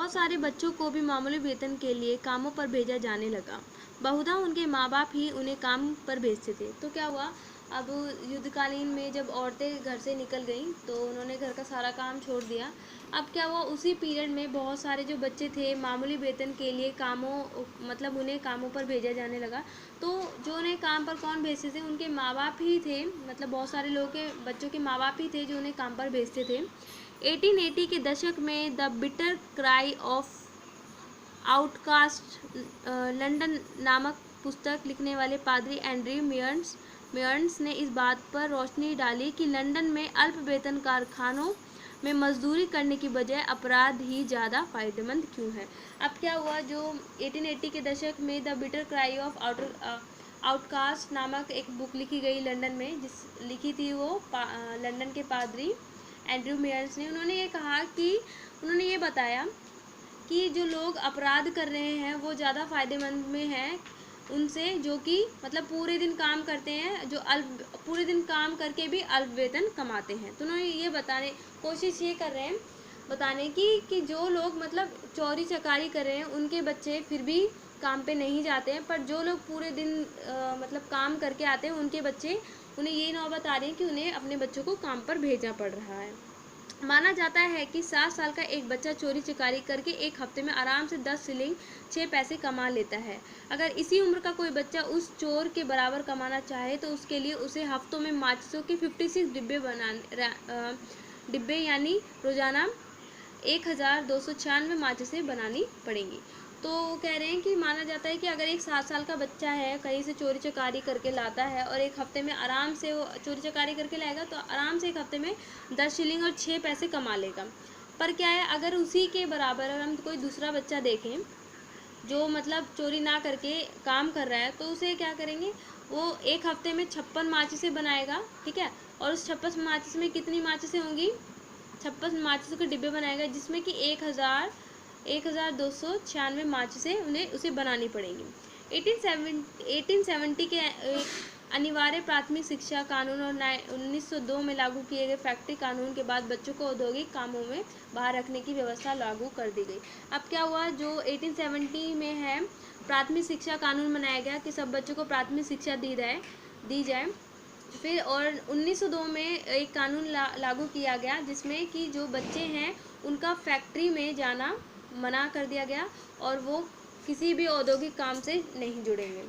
बहुत सारे बच्चों को भी मामूली वेतन के लिए कामों पर भेजा जाने लगा। बहुधा उनके माँ बाप ही उन्हें काम पर भेजते थे। तो क्या हुआ, अब युद्धकालीन में जब औरतें घर से निकल गईं तो उन्होंने घर का सारा काम छोड़ दिया। अब क्या हुआ, उसी पीरियड में बहुत सारे जो बच्चे थे मामूली वेतन के लिए मतलब उन्हें कामों पर भेजा जाने लगा। तो जो उन्हें काम पर कौन भेजते थे, उनके माँ बाप ही थे। मतलब बहुत सारे लोगों के बच्चों के माँ बाप ही थे जो उन्हें काम पर भेजते थे। 1880 के दशक में the bitter cry of outcast London नामक पुस्तक लिखने वाले पादरी एंड्रयू मेयर्स ने इस बात पर रोशनी डाली कि लंदन में अल्प वेतन कारखानों में मजदूरी करने की बजाय अपराध ही ज़्यादा फायदेमंद क्यों है। अब क्या हुआ, जो 1880 के दशक में the bitter cry of outcast नामक एक बुक लिखी गई लंदन में, लिखी थी वो लंदन के पादरी एंड्रयू मेयर्स ने। उन्होंने ये बताया कि जो लोग अपराध कर रहे हैं वो ज़्यादा फायदेमंद में हैं उनसे, जो कि मतलब पूरे दिन काम करते हैं, जो पूरे दिन काम करके भी अल्प वेतन कमाते हैं। तो उन्होंने ये कोशिश ये कर रहे हैं बताने की कि जो लोग मतलब चोरी चकारी कर रहे हैं उनके बच्चे फिर भी काम पे नहीं जाते हैं, पर जो लोग पूरे दिन मतलब काम करके आते हैं उनके बच्चे, उन्हें ये नौबत आ रही है कि उन्हें अपने बच्चों को काम पर भेजना पड़ रहा है। माना जाता है कि 7 साल का एक बच्चा चोरी चकारी करके एक हफ्ते में आराम से 10 शिलिंग 6 पैसे कमा लेता है। अगर इसी उम्र का कोई बच्चा उस चोर के बराबर कमाना चाहे तो उसके लिए उसे हफ्तों में माचिसों के 56 डिब्बे यानी रोजाना 1296 माचिसें बनानी पड़ेंगी। तो वो कह रहे हैं कि माना जाता है कि अगर एक 7 साल का बच्चा है, कहीं से चोरी चकारी करके लाता है और एक हफ्ते में आराम से वो चोरी चकारी करके लाएगा तो आराम से एक हफ्ते में 10 शिलिंग और 6 पैसे कमा लेगा। पर क्या है, अगर उसी के बराबर अगर हम कोई दूसरा बच्चा देखें जो मतलब चोरी ना करके काम कर रहा है, तो उसे क्या करेंगे, वो एक हफ्ते में 56 माचिसें बनाएगा, ठीक है, और उस 56 माचिस में कितनी माचिसें होंगी, 56 माचिसों के डिब्बे बनाएगा, जिसमें कि 1296 माचिसें उसे बनानी पड़ेंगी। 1870 के अनिवार्य प्राथमिक शिक्षा कानून और 1902 में लागू किए गए फैक्ट्री कानून के बाद बच्चों को औद्योगिक कामों में बाहर रखने की व्यवस्था लागू कर दी गई। अब क्या हुआ, जो 1870 में है प्राथमिक शिक्षा कानून बनाया गया कि सब बच्चों को प्राथमिक शिक्षा दी जाए। फिर और 1902 में एक कानून लागू किया गया जिसमें कि जो बच्चे हैं उनका फैक्ट्री में जाना मना कर दिया गया और वो किसी भी औद्योगिक काम से नहीं जुड़ेंगे।